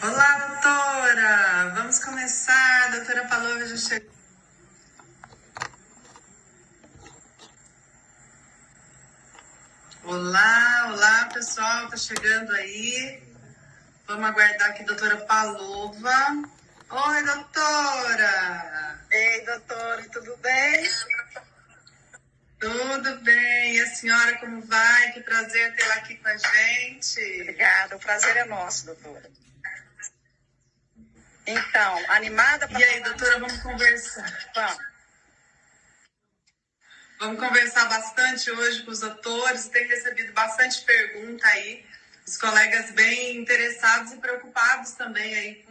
Olá, doutora! Vamos começar. A doutora Paloma já chegou. Olá, pessoal. Tá chegando aí. Vamos aguardar aqui, doutora Paloma. Oi, doutora! Ei, doutora, tudo bem? Tudo bem. E a senhora, como vai? Que prazer tê-la aqui com a gente. Obrigada, o prazer é nosso, doutora. Então, animada para... E aí, doutora, vamos conversar. Vamos. Vamos conversar bastante hoje com os doutores. Tem recebido bastante pergunta aí. Os colegas bem interessados e preocupados também aí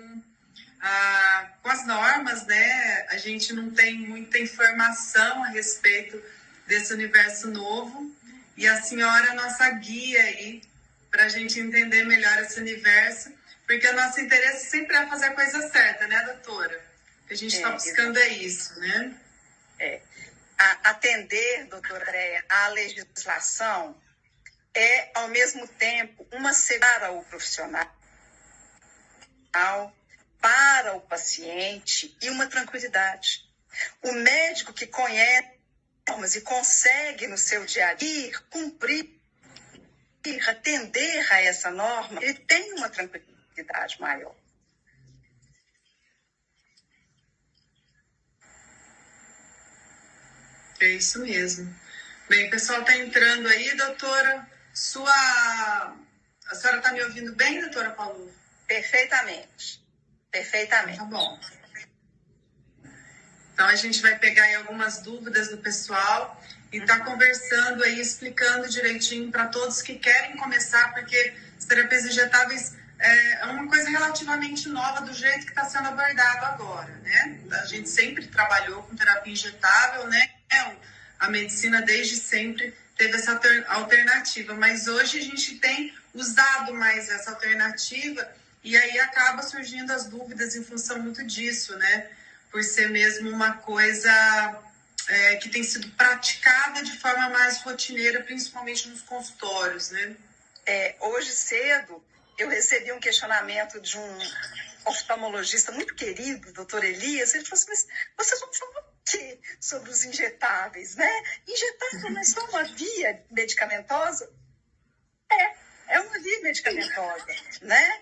com as normas, né? A gente não tem muita informação a respeito desse universo novo. E a senhora é a nossa guia aí para a gente entender melhor esse universo. Porque o nosso interesse sempre é fazer a coisa certa, né, doutora? O que a gente está buscando é isso, né? Atender, doutora Andréia, à legislação é, ao mesmo tempo, uma segurança para o profissional, para o paciente e uma tranquilidade. O médico que conhece normas e consegue, no seu dia a dia, cumprir, atender a essa norma, ele tem uma tranquilidade maior. É isso mesmo. Bem, o pessoal está entrando aí, doutora. A senhora está me ouvindo bem, doutora Paula? Perfeitamente. Perfeitamente. Tá bom. Então, a gente vai pegar aí algumas dúvidas do pessoal e tá conversando aí, explicando direitinho para todos que querem começar, porque as terapias injetáveis é uma coisa relativamente nova do jeito que está sendo abordado agora, né? A gente sempre trabalhou com terapia injetável, né? A medicina desde sempre teve essa alternativa, mas hoje a gente tem usado mais essa alternativa e aí acaba surgindo as dúvidas em função muito disso, né? Por ser mesmo uma coisa que tem sido praticada de forma mais rotineira, principalmente nos consultórios, né? Hoje cedo, eu recebi um questionamento de um oftalmologista muito querido, doutor Elias. Ele falou assim, mas vocês vão falar o quê sobre os injetáveis, né? Injetável não é só uma via medicamentosa? É uma via medicamentosa, né?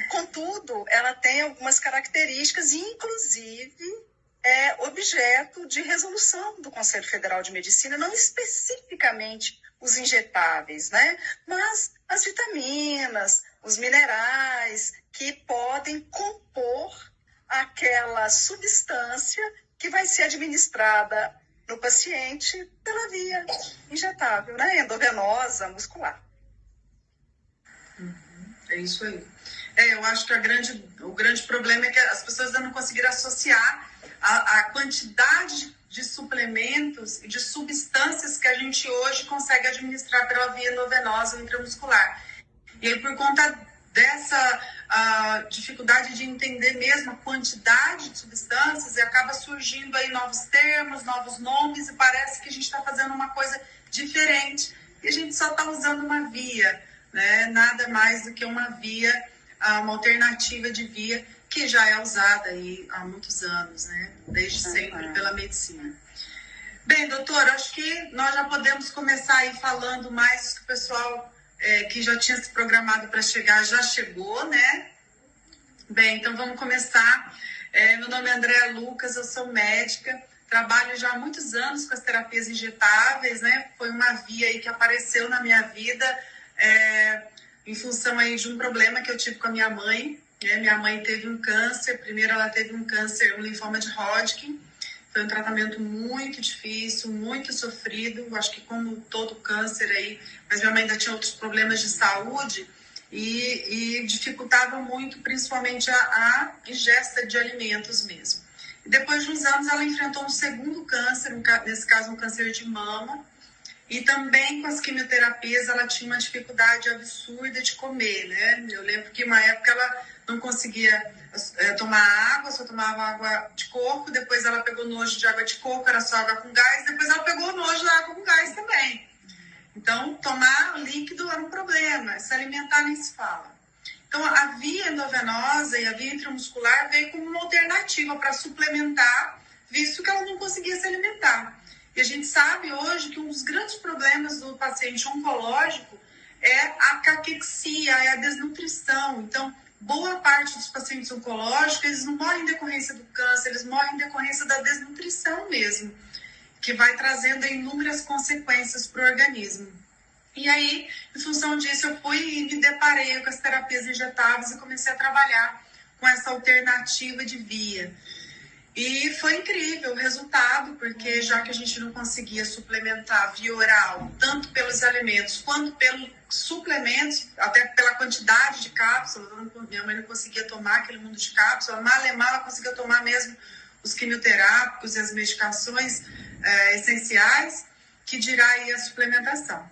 Contudo, ela tem algumas características, inclusive é objeto de resolução do Conselho Federal de Medicina, não especificamente os injetáveis, né? Mas as vitaminas, os minerais que podem compor aquela substância que vai ser administrada no paciente pela via injetável, né? Endovenosa, muscular. É isso aí. Eu acho que o grande problema é que as pessoas ainda não conseguiram associar a quantidade de suplementos e de substâncias que a gente hoje consegue administrar pela via endovenosa ou intramuscular. E aí, por conta dessa dificuldade de entender mesmo a quantidade de substâncias, e acaba surgindo aí novos termos, novos nomes, e parece que a gente está fazendo uma coisa diferente. E a gente só está usando uma via, né? Nada mais do que uma via, uma alternativa de via que já é usada aí há muitos anos, né? Desde sempre pela medicina. Bem, doutora, acho que nós já podemos começar aí falando mais que o pessoal que já tinha se programado para chegar já chegou, né? Bem, então vamos começar. Meu nome é Andréa Lucas, eu sou médica, trabalho já há muitos anos com as terapias injetáveis, né? Foi uma via aí que apareceu na minha vida em função aí de um problema que eu tive com a minha mãe. Minha mãe teve um câncer, primeiro ela teve um câncer, um linfoma de Hodgkin. Foi um tratamento muito difícil, muito sofrido, acho que como todo câncer aí, mas minha mãe ainda tinha outros problemas de saúde e dificultava muito, principalmente a ingesta de alimentos mesmo. E depois de uns anos ela enfrentou um segundo câncer, nesse caso um câncer de mama, e também com as quimioterapias ela tinha uma dificuldade absurda de comer, né? Eu lembro que uma época ela não conseguia tomar água, só tomava água de coco, depois ela pegou nojo de água de coco, era só água com gás, depois ela pegou nojo da água com gás também. Então, tomar líquido era um problema, se alimentar nem se fala. Então, a via endovenosa e a via intramuscular veio como uma alternativa para suplementar, visto que ela não conseguia se alimentar. E a gente sabe hoje que um dos grandes problemas do paciente oncológico é a caquexia, é a desnutrição. Então, boa parte dos pacientes oncológicos, eles não morrem em decorrência do câncer, eles morrem em decorrência da desnutrição mesmo, que vai trazendo inúmeras consequências para o organismo. E aí, em função disso, eu fui e me deparei com as terapias injetáveis e comecei a trabalhar com essa alternativa de via. E foi incrível o resultado, porque já que a gente não conseguia suplementar via oral, tanto pelos alimentos quanto pelos suplementos, até pela quantidade de cápsulas, minha mãe não conseguia tomar aquele mundo de cápsulas, mal ela conseguia tomar mesmo os quimioterápicos e as medicações essenciais, que dirá aí a suplementação.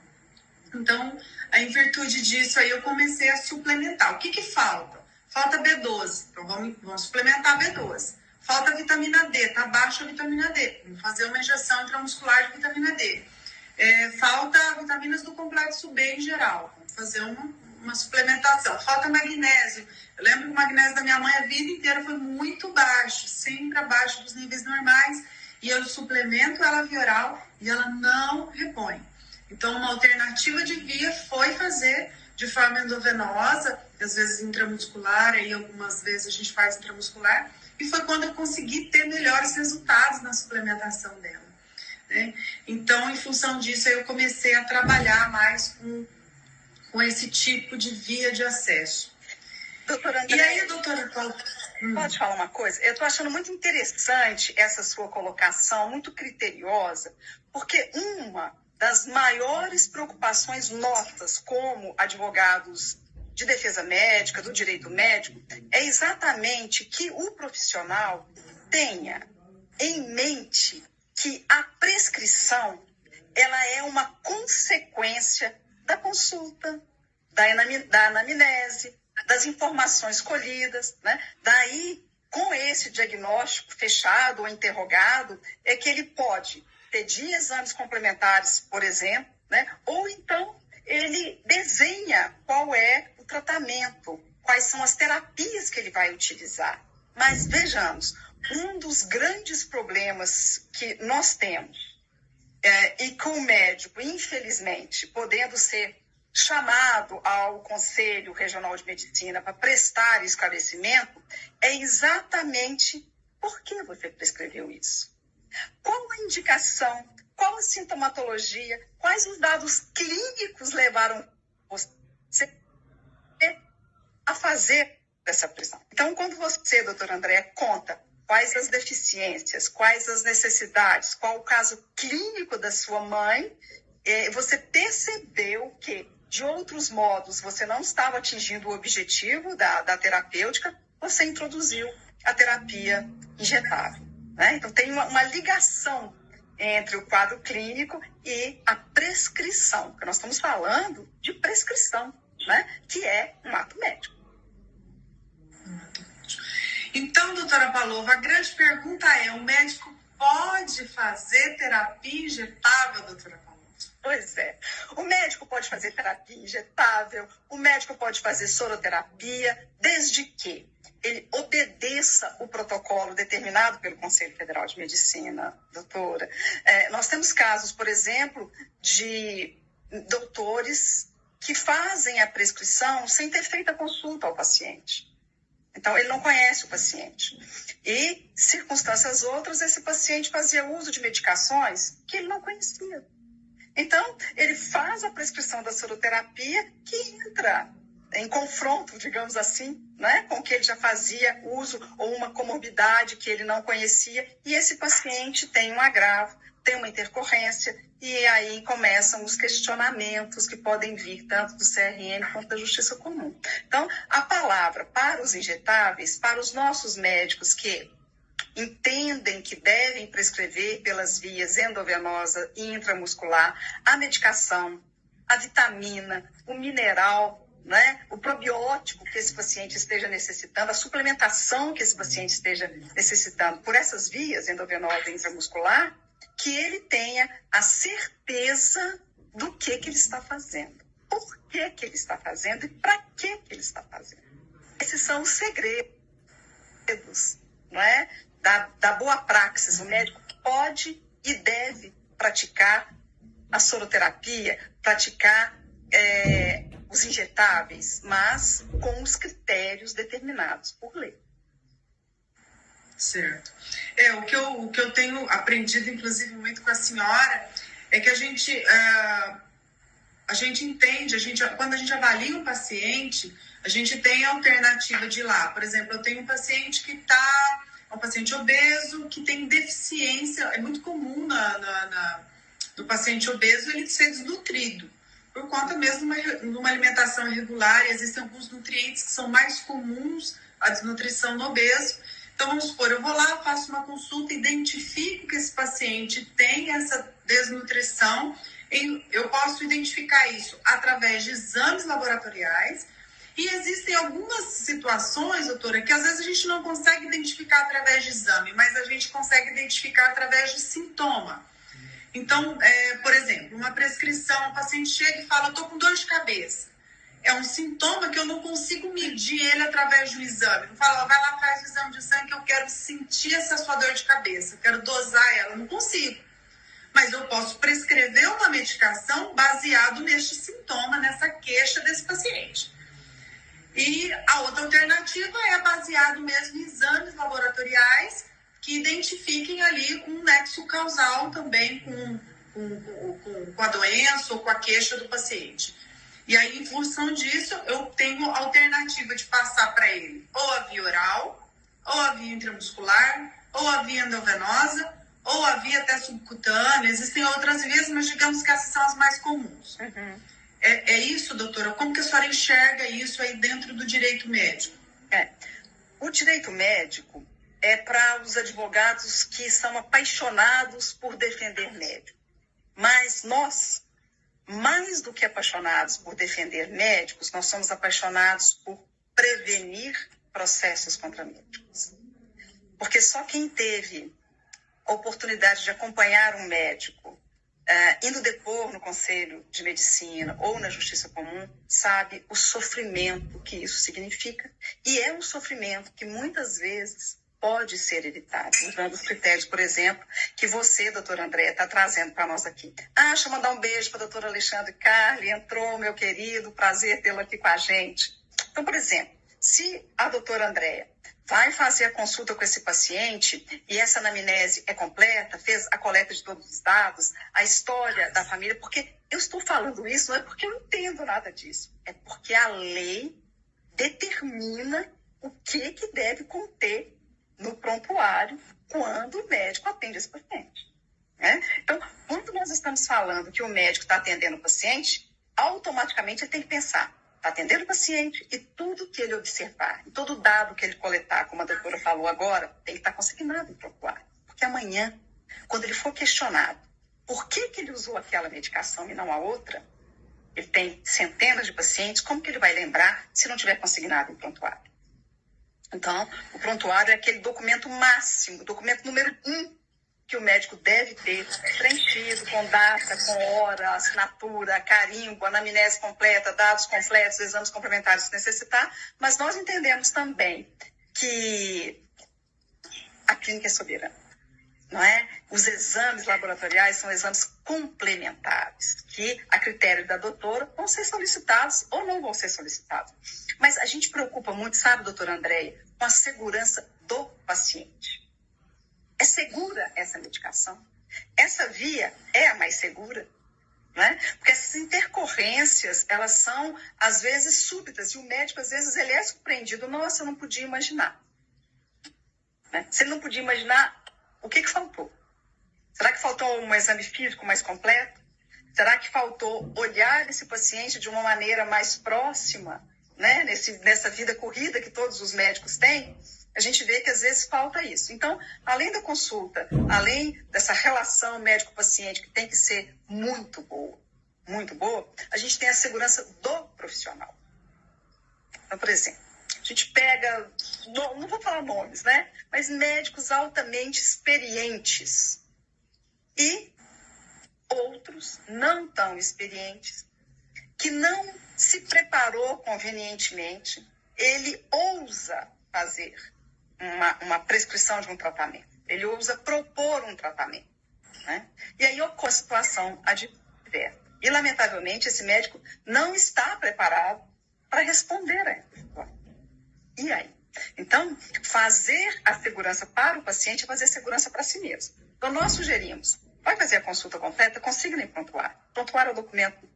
Então, em virtude disso, aí eu comecei a suplementar. O que falta? Falta B12. Então, vamos suplementar B12. Falta vitamina D, tá baixa a vitamina D. Vamos fazer uma injeção intramuscular de vitamina D. Falta vitaminas do complexo B em geral. Vamos fazer uma suplementação. Falta magnésio. Eu lembro que o magnésio da minha mãe a vida inteira foi muito baixo, sempre abaixo dos níveis normais. E eu suplemento ela via oral e ela não repõe. Então, uma alternativa de via foi fazer de forma endovenosa, às vezes intramuscular, aí algumas vezes a gente faz intramuscular, e foi quando eu consegui ter melhores resultados na suplementação dela, né? Então, em função disso, aí eu comecei a trabalhar mais com esse tipo de via de acesso. Doutora André, e aí, doutora Paula? Pode falar uma coisa? Eu estou achando muito interessante essa sua colocação, muito criteriosa, porque uma das maiores preocupações nossas como advogados de defesa médica, do direito médico, é exatamente que o profissional tenha em mente que a prescrição ela é uma consequência da consulta, da anamnese, das informações colhidas, né? Daí, com esse diagnóstico fechado ou interrogado, é que ele pode pedir exames complementares, por exemplo, né? Ou então ele desenha qual é o tratamento, quais são as terapias que ele vai utilizar. Mas vejamos, um dos grandes problemas que nós temos, e com o médico, infelizmente, podendo ser chamado ao Conselho Regional de Medicina para prestar esclarecimento, é exatamente por que você prescreveu isso. Qual a indicação, qual a sintomatologia, quais os dados clínicos levaram você a fazer essa prescrição. Então, quando você, doutora André, conta quais as deficiências, quais as necessidades, qual o caso clínico da sua mãe, você percebeu que, de outros modos, você não estava atingindo o objetivo da terapêutica, você introduziu a terapia injetável, né? Então, tem uma ligação entre o quadro clínico e a prescrição, porque nós estamos falando de prescrição, né? Que é um ato médico. Então, doutora Palova, a grande pergunta é, o médico pode fazer terapia injetável, doutora Palova? Pois é. O médico pode fazer terapia injetável, o médico pode fazer soroterapia, desde que ele obedeça o protocolo determinado pelo Conselho Federal de Medicina, doutora. Nós temos casos, por exemplo, de doutores que fazem a prescrição sem ter feito a consulta ao paciente. Então, ele não conhece o paciente. E, circunstâncias outras, esse paciente fazia uso de medicações que ele não conhecia. Então, ele faz a prescrição da soroterapia que entra em confronto, digamos assim, né, com o que ele já fazia uso ou uma comorbidade que ele não conhecia, e esse paciente tem um agravo, tem uma intercorrência, e aí começam os questionamentos que podem vir tanto do CRM quanto da Justiça Comum. Então, a palavra para os injetáveis, para os nossos médicos que entendem que devem prescrever pelas vias endovenosa e intramuscular a medicação, a vitamina, o mineral, né, o probiótico que esse paciente esteja necessitando, a suplementação que esse paciente esteja necessitando por essas vias endovenosa e intramuscular, que ele tenha a certeza do que ele está fazendo, por que ele está fazendo e para que ele está fazendo. esses são os segredos, não é? Da boa praxis. O médico pode e deve praticar a soroterapia, praticar os injetáveis, mas com os critérios determinados por lei. Certo. O que eu tenho aprendido, inclusive, muito com a senhora, é que a gente entende, quando a gente avalia um paciente, a gente tem a alternativa de ir lá. Por exemplo, eu tenho um paciente um paciente obeso que tem deficiência. É muito comum do paciente obeso ele ser desnutrido, por conta mesmo de uma alimentação irregular. E existem alguns nutrientes que são mais comuns à desnutrição no obeso. Então, vamos supor, eu vou lá, faço uma consulta, identifico que esse paciente tem essa desnutrição. Eu posso identificar isso através de exames laboratoriais. E existem algumas situações, doutora, que às vezes a gente não consegue identificar através de exame, mas a gente consegue identificar através de sintoma. Então, por exemplo, uma prescrição, o paciente chega e fala, eu estou com dor de cabeça. É um sintoma que eu não consigo medir ele através do exame. Não fala, vai lá, faz o exame de sangue que eu quero sentir essa sua dor de cabeça, eu quero dosar ela, eu não consigo. Mas eu posso prescrever uma medicação baseado neste sintoma, nessa queixa desse paciente. E a outra alternativa é baseado mesmo em exames laboratoriais que identifiquem ali um nexo causal também com a doença ou com a queixa do paciente. E aí, em função disso, eu tenho a alternativa de passar para ele ou a via oral, ou a via intramuscular, ou a via endovenosa, ou a via até subcutânea. Existem outras vias, mas digamos que essas são as mais comuns. Uhum. É isso, doutora? Como que a senhora enxerga isso aí dentro do direito médico? O direito médico é para os advogados que são apaixonados por defender médico. Mas nós, mais do que apaixonados por defender médicos, nós somos apaixonados por prevenir processos contra médicos. Porque só quem teve a oportunidade de acompanhar um médico indo depor no Conselho de Medicina ou na Justiça Comum, sabe o sofrimento que isso significa. E é um sofrimento que muitas vezes pode ser evitado, usando os critérios, por exemplo, que você, doutora Andréia, está trazendo para nós aqui. Deixa eu mandar um beijo para a doutora Alexandre Carli, entrou, meu querido, prazer tê-lo aqui com a gente. Então, por exemplo, se a doutora Andréia vai fazer a consulta com esse paciente e essa anamnese é completa, fez a coleta de todos os dados, a história da família, porque eu estou falando isso não é porque eu entendo nada disso, é porque a lei determina o que deve conter no prontuário quando o médico atende esse paciente. Né? Então, quando nós estamos falando que o médico está atendendo o paciente, automaticamente ele tem que pensar, está atendendo o paciente e tudo que ele observar, e todo dado que ele coletar, como a doutora falou agora, tem que estar consignado no prontuário. Porque amanhã, quando ele for questionado por que ele usou aquela medicação e não a outra, ele tem centenas de pacientes, como que ele vai lembrar se não tiver consignado no prontuário? Então, o prontuário é aquele documento máximo, documento número 1, que o médico deve ter preenchido com data, com hora, assinatura, carimbo, anamnese completa, dados completos, exames complementares se necessitar, mas nós entendemos também que a clínica é soberana, não é? Os exames laboratoriais são exames complementares, que a critério da doutora vão ser solicitados ou não vão ser solicitados. Mas a gente preocupa muito, sabe, doutora Andréia, com a segurança do paciente. É segura essa medicação? Essa via é a mais segura? Né? Porque essas intercorrências, elas são, às vezes, súbitas. E o médico, às vezes, ele é surpreendido. Nossa, eu não podia imaginar. Né? Se ele não podia imaginar, o que faltou? Será que faltou um exame físico mais completo? Será que faltou olhar esse paciente de uma maneira mais próxima, né? Nessa vida corrida que todos os médicos têm? A gente vê que às vezes falta isso. Então, além da consulta, além dessa relação médico-paciente que tem que ser muito boa, a gente tem a segurança do profissional. Então, por exemplo, a gente pega, não vou falar nomes, né? Mas médicos altamente experientes e outros não tão experientes, que não se preparou convenientemente, ele ousa fazer uma prescrição de um tratamento, ele ousa propor um tratamento, né? E aí ocorre a situação adversa. E, lamentavelmente, esse médico não está preparado para responder a essa situação. E aí? Então, fazer a segurança para o paciente é fazer segurança para si mesmo. Então, nós sugerimos, vai fazer a consulta completa, consigna em prontuário. Prontuário é o documento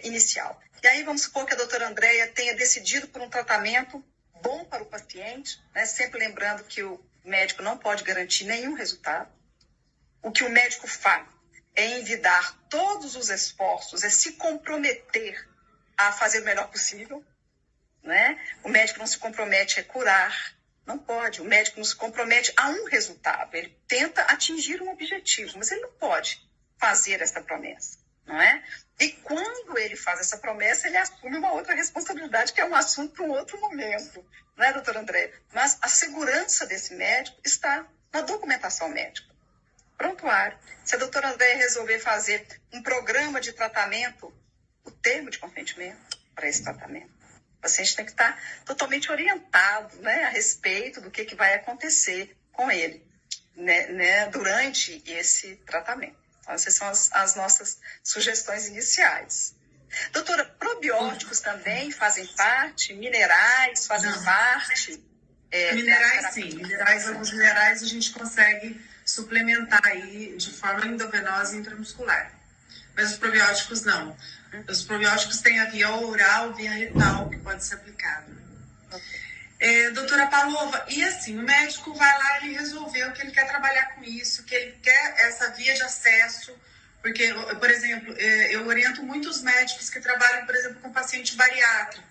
inicial. E aí, vamos supor que a doutora Andréia tenha decidido por um tratamento bom para o paciente, né? Sempre lembrando que o médico não pode garantir nenhum resultado. O que o médico faz é envidar todos os esforços, é se comprometer a fazer o melhor possível, né? O médico não se compromete a curar, não pode. O médico não se compromete a um resultado. Ele tenta atingir um objetivo, mas ele não pode fazer essa promessa, não é? E quando ele faz essa promessa, ele assume uma outra responsabilidade, que é um assunto para um outro momento, não é, doutora André? Mas a segurança desse médico está na documentação médica. Prontuário. Se a doutora André resolver fazer um programa de tratamento, o termo de consentimento para esse tratamento, o paciente tem que estar totalmente orientado, né, a respeito do que vai acontecer com ele, né, durante esse tratamento. Então, essas são as nossas sugestões iniciais. Doutora, probióticos também fazem parte, minerais fazem parte? Minerais, sim. Alguns minerais a gente consegue suplementar aí de forma endovenosa e intramuscular. Mas os probióticos não. Os probióticos têm a via oral, via retal, que pode ser aplicado. Doutora Palova, e assim, o médico vai lá e resolveu que ele quer trabalhar com isso, que ele quer essa via de acesso, porque, por exemplo, eu oriento muitos médicos que trabalham, por exemplo, com paciente bariátrico,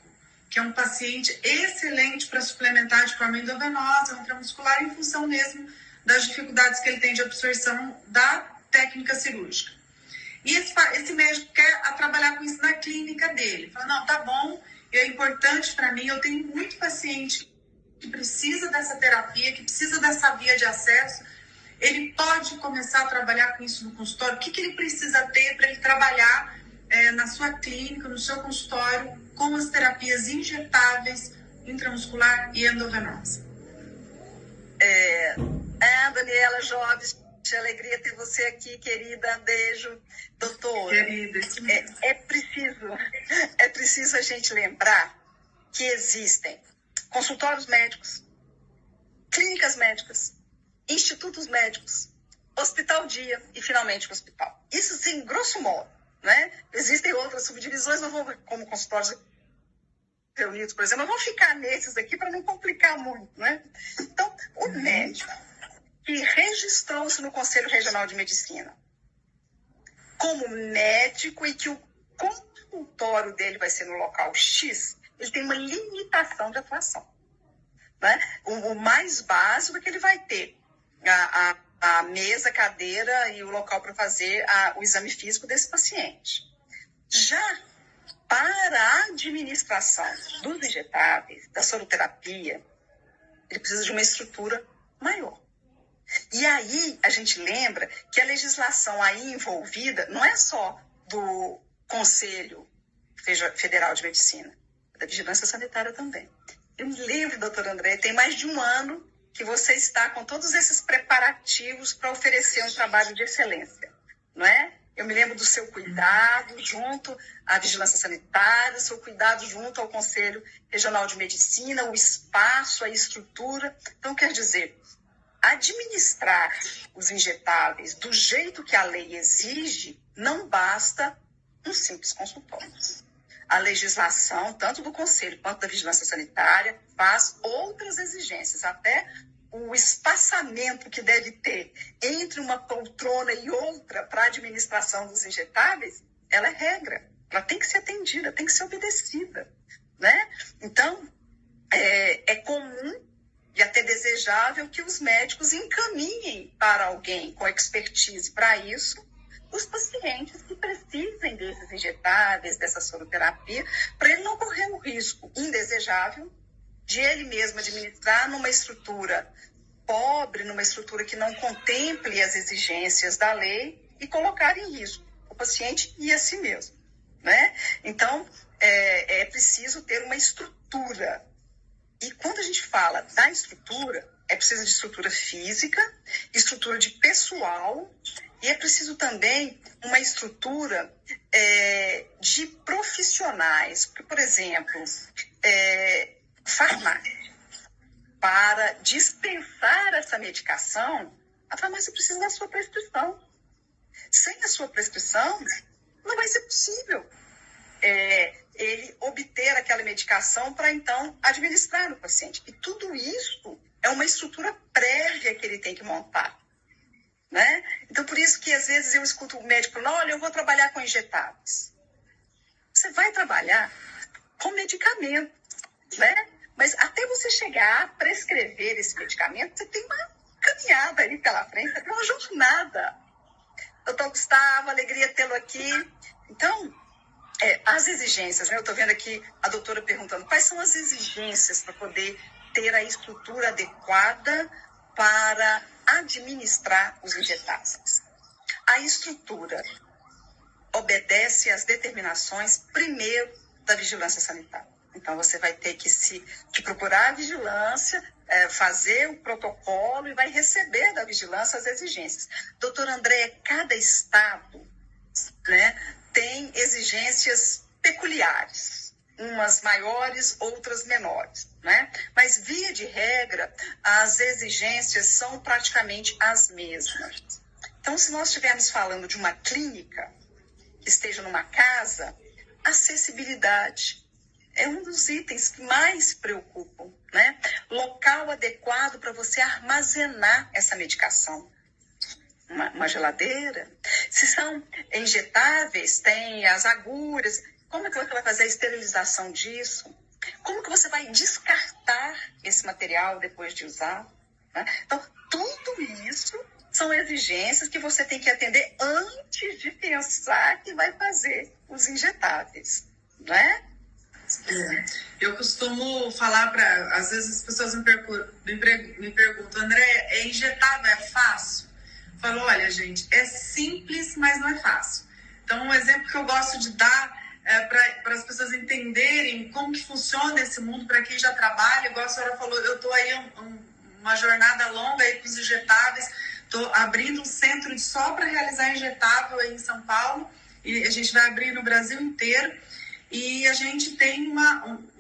que é um paciente excelente para suplementar de forma endovenosa, intramuscular, em função mesmo das dificuldades que ele tem de absorção da técnica cirúrgica. E esse médico quer trabalhar com isso na clínica dele. Fala, não, tá bom, é importante para mim, eu tenho muito paciente que precisa dessa terapia, que precisa dessa via de acesso. Ele pode começar a trabalhar com isso no consultório. O que ele precisa ter para ele trabalhar na sua clínica, no seu consultório, com as terapias injetáveis, intramuscular e endovenosa? Daniela Jobs, que alegria ter você aqui, querida. Beijo. Doutora, querida, é preciso a gente lembrar que existem consultórios médicos, clínicas médicas, institutos médicos, hospital-dia e, finalmente, o hospital. Isso, sim, grosso modo, né? Existem outras subdivisões, não vou, como consultórios reunidos, por exemplo, mas vamos ficar nesses aqui para não complicar muito, né? Então, o médico que registrou-se no Conselho Regional de Medicina como médico e que o consultório dele vai ser no local X, ele tem uma limitação de atuação, né? O mais básico é que ele vai ter a mesa, a cadeira e o local para fazer o exame físico desse paciente. Já para a administração dos injetáveis, da soroterapia, ele precisa de uma estrutura maior. E aí a gente lembra que a legislação aí envolvida não é só do Conselho Federal de Medicina, é da Vigilância Sanitária também. Eu me lembro, doutora André, tem mais de um ano que você está com todos esses preparativos para oferecer um trabalho de excelência, não é? Eu me lembro do seu cuidado junto à Vigilância Sanitária, seu cuidado junto ao Conselho Regional de Medicina, o espaço, a estrutura. Então, quer dizer, administrar os injetáveis do jeito que a lei exige não basta um simples consultório. A legislação, tanto do Conselho quanto da Vigilância Sanitária, faz outras exigências, até o espaçamento que deve ter entre uma poltrona e outra para a administração dos injetáveis, ela é regra, ela tem que ser atendida, tem que ser obedecida, né? Então, é comum e até desejável que os médicos encaminhem para alguém com expertise para isso os pacientes que precisem desses injetáveis, dessa soroterapia, para ele não correr o risco indesejável de ele mesmo administrar numa estrutura pobre, numa estrutura que não contemple as exigências da lei e colocar em risco o paciente e a si mesmo, né? Então, é preciso ter uma estrutura E quando a gente fala da estrutura, é preciso de estrutura física, estrutura de pessoal, e é preciso também uma estrutura de profissionais. Porque, por exemplo, farmácia. Para dispensar essa medicação, a farmácia precisa da sua prescrição. Sem a sua prescrição, não vai ser possível ele obter aquela medicação para, então, administrar no paciente. E tudo isso é uma estrutura prévia que ele tem que montar. Né? Então, por isso que, às vezes, eu escuto o médico falando, olha, eu vou trabalhar com injetáveis. Você vai trabalhar com medicamento, né? Mas até você chegar a prescrever esse medicamento, você tem uma caminhada aí pela frente, você tem uma jornada. Doutor Gustavo, alegria tê-lo aqui. Então, as exigências, né? Eu estou vendo aqui a doutora perguntando quais são as exigências para poder ter a estrutura adequada para administrar os injetáveis. A estrutura obedece às determinações, primeiro, da vigilância sanitária. Então, você vai ter que procurar a vigilância, fazer o protocolo e vai receber da vigilância as exigências. Doutora Andréia, cada estado, né, tem exigências peculiares, umas maiores, outras menores, né? Mas, via de regra, as exigências são praticamente as mesmas. Então, se nós estivermos falando de uma clínica que esteja numa casa, acessibilidade é um dos itens que mais preocupam, né? Local adequado para você armazenar essa medicação. Uma geladeira. Se são injetáveis, tem as agulhas. Como é que você vai fazer a esterilização disso? Como que você vai descartar esse material depois de usar? Né? Então, tudo isso são exigências que você tem que atender antes de pensar que vai fazer os injetáveis, né? Eu costumo falar às vezes as pessoas me perguntam, André, é injetável, é fácil? Eu falo, olha, gente, é simples, mas não é fácil. Então, um exemplo que eu gosto de dar para as pessoas entenderem como que funciona esse mundo, para quem já trabalha, igual a senhora falou, eu estou aí uma jornada longa aí com os injetáveis, estou abrindo um centro só para realizar injetável aí em São Paulo, e a gente vai abrir no Brasil inteiro, e a gente tem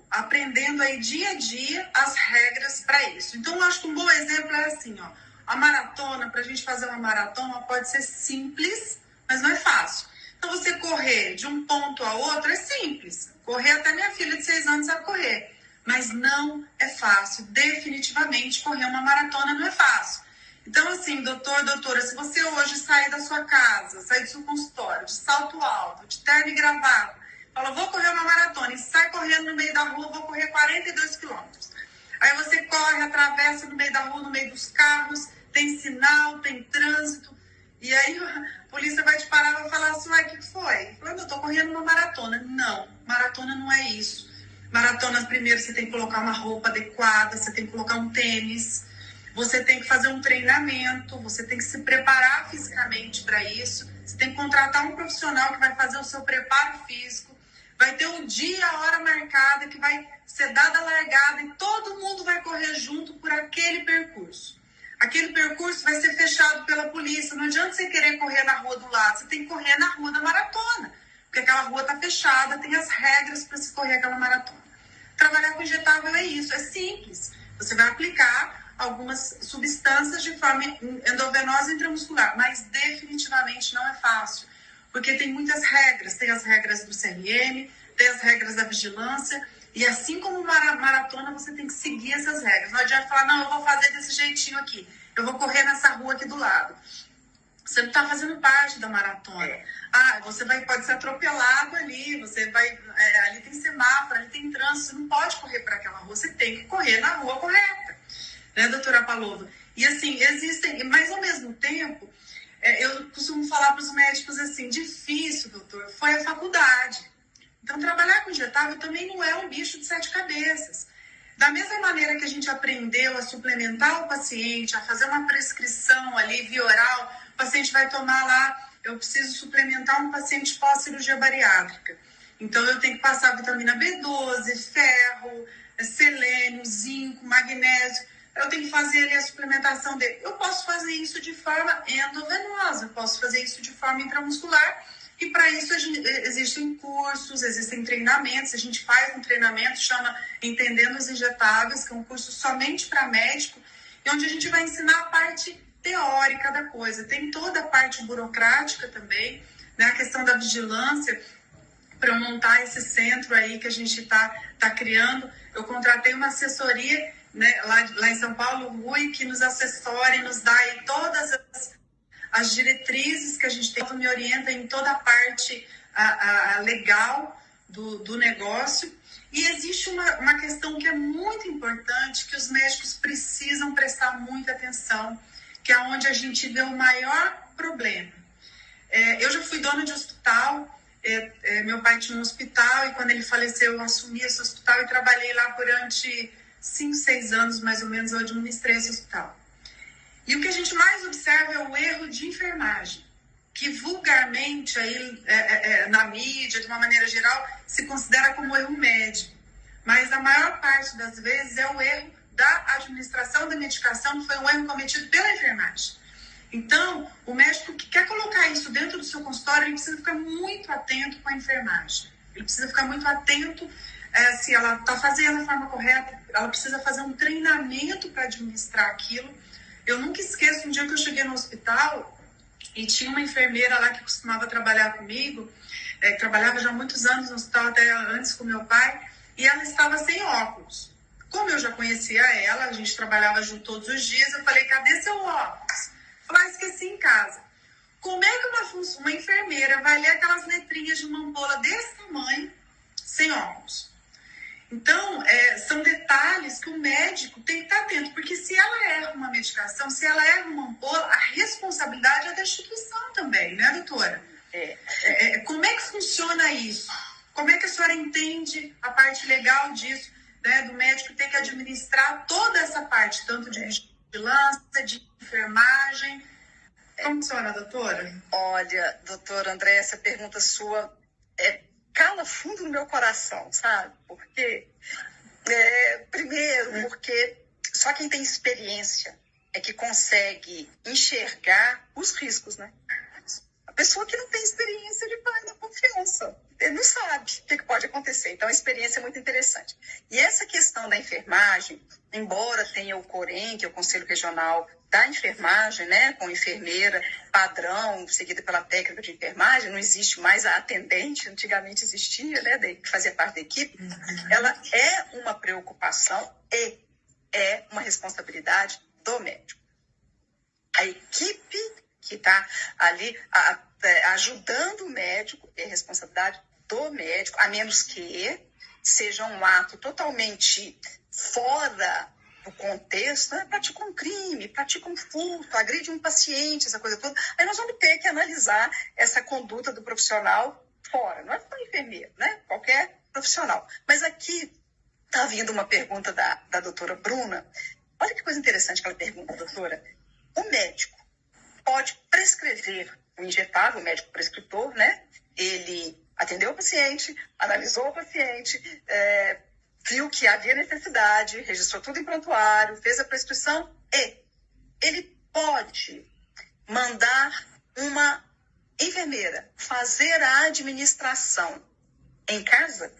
aprendendo aí dia a dia as regras para isso. Então, eu acho que um bom exemplo é assim, ó, a maratona, para a gente fazer uma maratona, pode ser simples, mas não é fácil. Então, você correr de um ponto a outro é simples. Correr, até minha filha de 6 anos sabe correr. Mas não é fácil. Definitivamente, correr uma maratona não é fácil. Então, assim, doutora, se você hoje sair da sua casa, sair do seu consultório, de salto alto, de terno e gravata, fala, vou correr uma maratona, e sai correndo no meio da rua, vou correr 42 quilômetros. Aí você corre, atravessa no meio da rua, no meio dos carros, tem sinal, tem trânsito, e aí a polícia vai te parar e vai falar assim, ué, o que foi? Eu tô correndo uma maratona. Não, maratona não é isso. Maratona, primeiro, você tem que colocar uma roupa adequada, você tem que colocar um tênis, você tem que fazer um treinamento, você tem que se preparar fisicamente para isso, você tem que contratar um profissional que vai fazer o seu preparo físico, vai ter um dia, a hora marcada, que vai ser dada a largada e todo mundo vai correr junto por aquele percurso. Aquele percurso vai ser fechado pela polícia. Não adianta você querer correr na rua do lado, você tem que correr na rua da maratona, porque aquela rua está fechada, tem as regras para se correr aquela maratona. Trabalhar com injetável é isso, é simples. Você vai aplicar algumas substâncias de forma endovenosa e intramuscular, mas definitivamente não é fácil, porque tem muitas regras. Tem as regras do CRM, tem as regras da vigilância, e assim como uma maratona, você tem que seguir essas regras. Não adianta falar, não, eu vou fazer desse jeitinho aqui, eu vou correr nessa rua aqui do lado. Você não está fazendo parte da maratona. Você pode ser atropelado ali, ali tem semáforo, ali tem trânsito, você não pode correr para aquela rua, você tem que correr na rua correta. Né, doutora Palova? E assim, existem, mas ao mesmo tempo, eu costumo falar para os médicos assim, difícil, doutor, foi a faculdade. Então, trabalhar com injetável também não é um bicho de 7 cabeças. Da mesma maneira que a gente aprendeu a suplementar o paciente, a fazer uma prescrição ali via oral, o paciente vai tomar lá, eu preciso suplementar um paciente pós-cirurgia bariátrica. Então, eu tenho que passar vitamina B12, ferro, selênio, zinco, magnésio. Eu tenho que fazer ali a suplementação dele. Eu posso fazer isso de forma endovenosa, eu posso fazer isso de forma intramuscular. E para isso existem cursos, existem treinamentos. A gente faz um treinamento, chama Entendendo os Injetáveis, que é um curso somente para médico, e onde a gente vai ensinar a parte teórica da coisa. Tem toda a parte burocrática também, né? A questão da vigilância. Para montar esse centro aí que a gente tá criando, eu contratei uma assessoria, né, lá em São Paulo, o Rui, que nos assessora e nos dá aí todas as diretrizes que a gente tem, me orienta em toda a parte legal do negócio. E existe uma questão que é muito importante, que os médicos precisam prestar muita atenção, que é onde a gente vê o maior problema. Eu já fui dona de hospital, meu pai tinha um hospital, e quando ele faleceu eu assumi esse hospital e trabalhei lá durante 5, 6 anos, mais ou menos, eu administrei esse hospital. E o que a gente mais observa é o erro de enfermagem, que vulgarmente, aí, na mídia, de uma maneira geral, se considera como erro médico. Mas a maior parte das vezes é o erro da administração da medicação, que foi um erro cometido pela enfermagem. Então, o médico que quer colocar isso dentro do seu consultório, ele precisa ficar muito atento com a enfermagem. Ele precisa ficar muito atento se ela está fazendo a forma correta, ela precisa fazer um treinamento para administrar aquilo. Eu nunca esqueço um dia que eu cheguei no hospital e tinha uma enfermeira lá que costumava trabalhar comigo, trabalhava já há muitos anos no hospital, até antes com meu pai, e ela estava sem óculos. Como eu já conhecia ela, a gente trabalhava junto todos os dias, eu falei, cadê seu óculos? Falei, esqueci em casa. Como é que uma enfermeira vai ler aquelas letrinhas de uma ampola desse tamanho sem óculos? Então, são detalhes que o médico tem que estar atento, porque se ela erra uma medicação, se ela erra uma ampola, a responsabilidade é da instituição também, né, doutora? Como é que funciona isso? Como é que a senhora entende a parte legal disso, né, do médico ter que administrar toda essa parte, tanto de vigilância, de enfermagem? Como funciona, doutora? Olha, doutora André, essa pergunta sua cala fundo no meu coração, sabe? Porque, primeiro, porque só quem tem experiência é que consegue enxergar os riscos, né? A pessoa que não tem experiência, ele vai na confiança. Ele não sabe o que pode acontecer. Então, a experiência é muito interessante. E essa questão da enfermagem, embora tenha o COREN, que é o Conselho Regional da Enfermagem, né, com enfermeira padrão, seguida pela técnica de enfermagem, não existe mais a atendente, antigamente existia, né, que fazia parte da equipe, ela é uma preocupação e é uma responsabilidade do médico. A equipe que está ali ajudando o médico é responsabilidade do médico, a menos que seja um ato totalmente fora do contexto, né? Pratica um crime, pratica um furto, agride um paciente, essa coisa toda. Aí nós vamos ter que analisar essa conduta do profissional fora, não é só enfermeiro, né? Qualquer profissional. Mas aqui está vindo uma pergunta da doutora Bruna. Olha que coisa interessante que ela pergunta, doutora. O médico pode prescrever o injetável, o médico prescritor, né? Ele atendeu o paciente, analisou o paciente, viu que havia necessidade, registrou tudo em prontuário, fez a prescrição e ele pode mandar uma enfermeira fazer a administração em casa,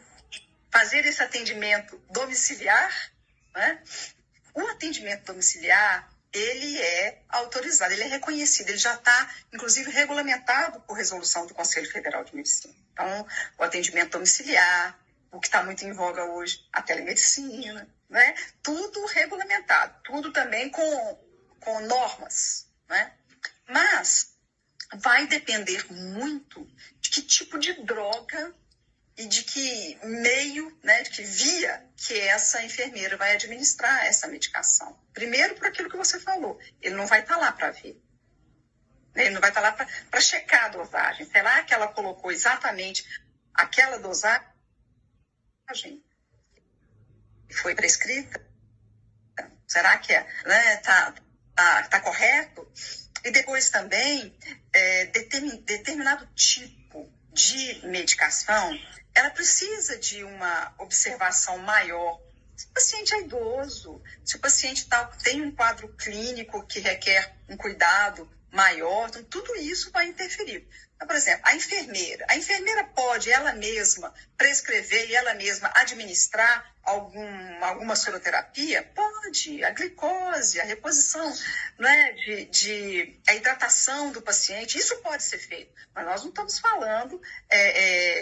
fazer esse atendimento domiciliar, né? O atendimento domiciliar, ele é autorizado, ele é reconhecido, ele já está, inclusive, regulamentado por resolução do Conselho Federal de Medicina. Então, o atendimento domiciliar, o que está muito em voga hoje, a telemedicina, né? Tudo regulamentado, tudo também com normas, né? Mas vai depender muito de que tipo de droga e de que meio, né, de que via que essa enfermeira vai administrar essa medicação. Primeiro, por aquilo que você falou, ele não vai estar lá para ver. Ele não vai estar lá para checar a dosagem. Será que ela colocou exatamente aquela dosagem que foi prescrita? Será que tá correto? E depois também, determinado tipo de medicação, ela precisa de uma observação maior Se o paciente é idoso, se o paciente tem um quadro clínico que requer um cuidado maior, então tudo isso vai interferir. Então, por exemplo, a enfermeira pode ela mesma prescrever e ela mesma administrar alguma soroterapia? Pode, a glicose, a reposição, né, a hidratação do paciente, isso pode ser feito. Mas nós não estamos falando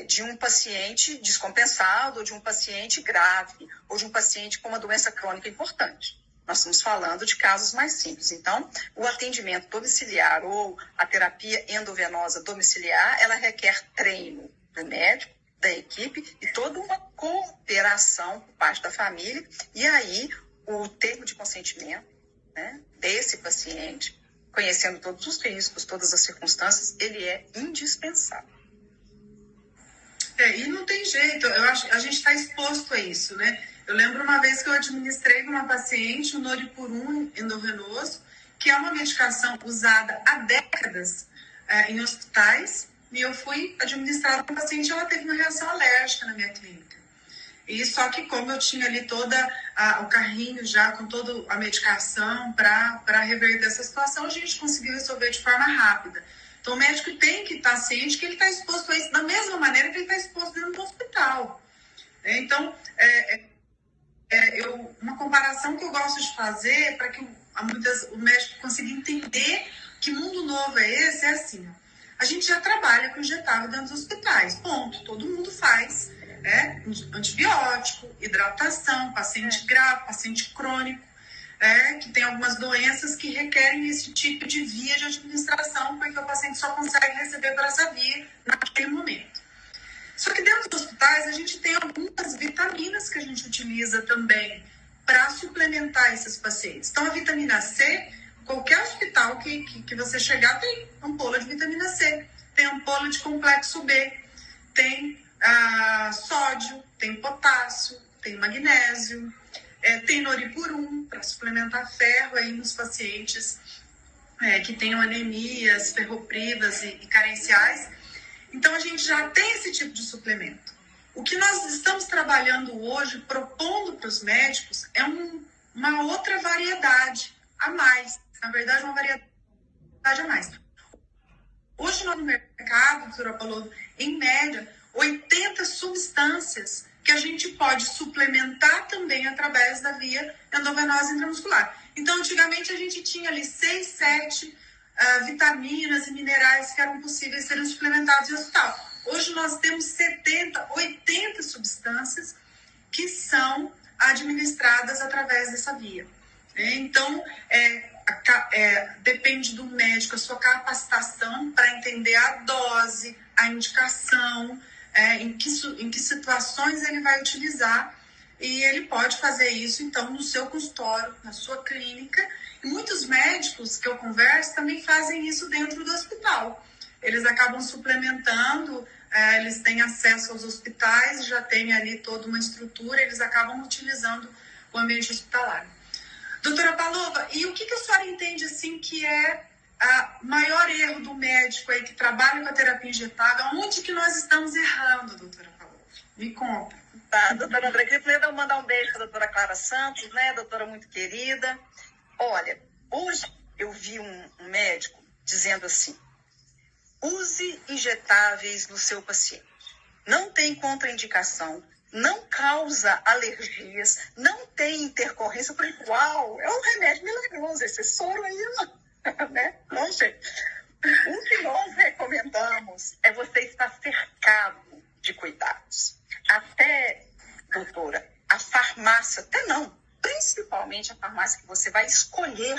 de um paciente descompensado, ou de um paciente grave, ou de um paciente com uma doença crônica importante. Nós estamos falando de casos mais simples. Então, o atendimento domiciliar ou a terapia endovenosa domiciliar, ela requer treino do médico, da equipe e toda uma cooperação por parte da família. E aí, o termo de consentimento, né, desse paciente, conhecendo todos os riscos, todas as circunstâncias, ele é indispensável. E não tem jeito, eu acho que a gente está exposto a isso, né? Eu lembro uma vez que eu administrei para uma paciente o Noripurum endovenoso, que é uma medicação usada há décadas em hospitais, e eu fui administrar para uma paciente e ela teve uma reação alérgica na minha clínica. E só que como eu tinha ali o carrinho já com toda a medicação para reverter essa situação, a gente conseguiu resolver de forma rápida. Então o médico tem que estar ciente que ele está exposto a isso da mesma maneira que ele está exposto dentro do hospital. Então, uma comparação que eu gosto de fazer para que o médico consiga entender que mundo novo é esse, é assim, a gente já trabalha com injetável dentro dos hospitais, ponto, todo mundo faz, antibiótico, hidratação, paciente grave, paciente crônico, que tem algumas doenças que requerem esse tipo de via de administração, porque o paciente só consegue receber por essa via naquele momento. Só que dentro dos hospitais a gente tem algumas vitaminas que a gente utiliza também para suplementar esses pacientes. Então a vitamina C, qualquer hospital que você chegar tem ampola de vitamina C, tem ampola de complexo B, tem sódio, tem potássio, tem magnésio, tem noripurum para suplementar ferro aí nos pacientes que tenham anemias, ferroprivas e carenciais. Então, a gente já tem esse tipo de suplemento. O que nós estamos trabalhando hoje, propondo para os médicos, é uma outra variedade a mais. Na verdade, uma variedade a mais. Hoje, no mercado, doutora Paloma, em média, 80 substâncias que a gente pode suplementar também através da via endovenosa intramuscular. Então, antigamente, a gente tinha ali 6, 7 vitaminas e minerais que eram possíveis serem suplementados em hospital. Hoje nós temos 70, 80 substâncias que são administradas através dessa via. Então, depende do médico, a sua capacitação para entender a dose, a indicação, em que situações ele vai utilizar, e ele pode fazer isso, então, no seu consultório, na sua clínica. E muitos médicos que eu converso também fazem isso dentro do hospital. Eles acabam suplementando, eles têm acesso aos hospitais, já tem ali toda uma estrutura, eles acabam utilizando o ambiente hospitalar. Doutora Paloma, e o que a senhora entende assim que é o maior erro do médico aí que trabalha com a terapia injetável? Onde que nós estamos errando, doutora Paloma? Me conta. Tá, doutora André, primeiro eu vou mandar um beijo para a doutora Clara Santos, né, doutora muito querida. Olha, hoje eu vi um médico dizendo assim: use injetáveis no seu paciente. Não tem contraindicação, não causa alergias, não tem intercorrência. Eu falei, uau, é um remédio milagroso, esse soro aí, né? Não, gente. O que nós recomendamos é você estar cercado de cuidados. Até, doutora, a farmácia, até não, principalmente a farmácia que você vai escolher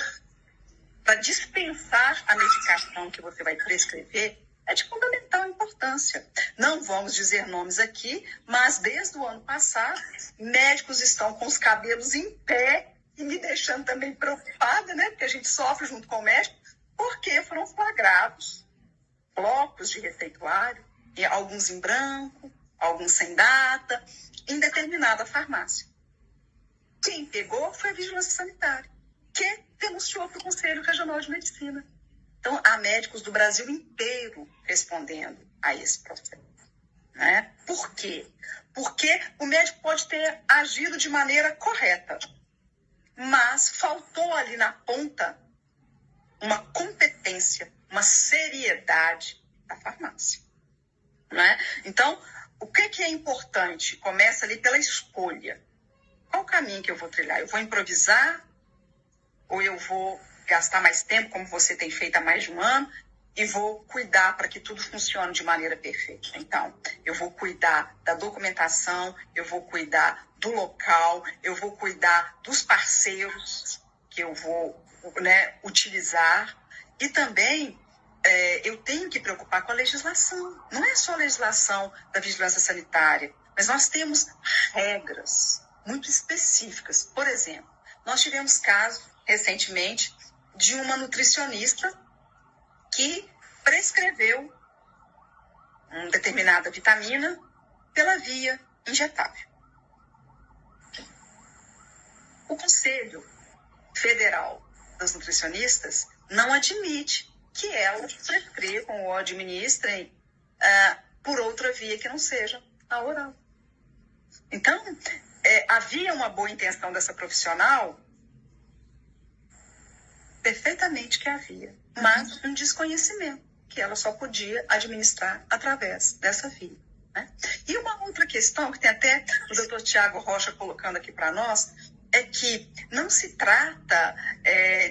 para dispensar a medicação que você vai prescrever, é de fundamental importância. Não vamos dizer nomes aqui, mas desde o ano passado, médicos estão com os cabelos em pé e me deixando também preocupada, né? Porque a gente sofre junto com o médico, porque foram flagrados blocos de receituário, alguns em branco, alguns sem data, em determinada farmácia. Quem pegou foi a Vigilância Sanitária, que denunciou para o Conselho Regional de Medicina. Então, há médicos do Brasil inteiro respondendo a esse processo. Né? Por quê? Porque o médico pode ter agido de maneira correta, mas faltou ali na ponta uma competência, uma seriedade da farmácia. Né? Então, o que é importante? Começa ali pela escolha. Qual o caminho que eu vou trilhar? Eu vou improvisar ou eu vou gastar mais tempo, como você tem feito há mais de um ano, e vou cuidar para que tudo funcione de maneira perfeita? Então, eu vou cuidar da documentação, eu vou cuidar do local, eu vou cuidar dos parceiros que eu vou, né, utilizar, e também eu tenho que preocupar com a legislação. Não é só a legislação da vigilância sanitária, mas nós temos regras muito específicas. Por exemplo, nós tivemos caso recentemente de uma nutricionista que prescreveu uma determinada vitamina pela via injetável. O Conselho Federal dos Nutricionistas não admite que elas prescrevam ou administrem por outra via que não seja a oral. Então, havia uma boa intenção dessa profissional, perfeitamente que havia, mas um desconhecimento, que ela só podia administrar através dessa via. Né? E uma outra questão, que tem até o doutor Tiago Rocha colocando aqui para nós, é que não se trata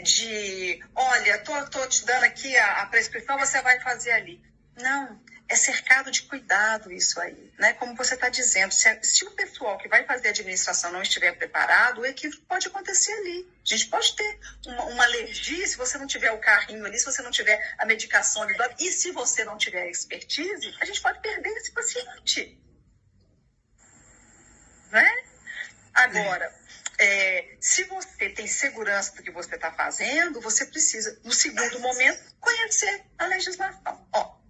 de, olha, estou te dando aqui a prescrição, você vai fazer ali. Não, é cercado de cuidado isso aí, né? Como você está dizendo, se o pessoal que vai fazer a administração não estiver preparado, o equívoco pode acontecer ali. A gente pode ter uma alergia se você não tiver o carrinho ali, se você não tiver a medicação ali, e se você não tiver a expertise, a gente pode perder esse paciente. Né? Agora, se você tem segurança do que você está fazendo, você precisa, no segundo momento, conhecer a legislação.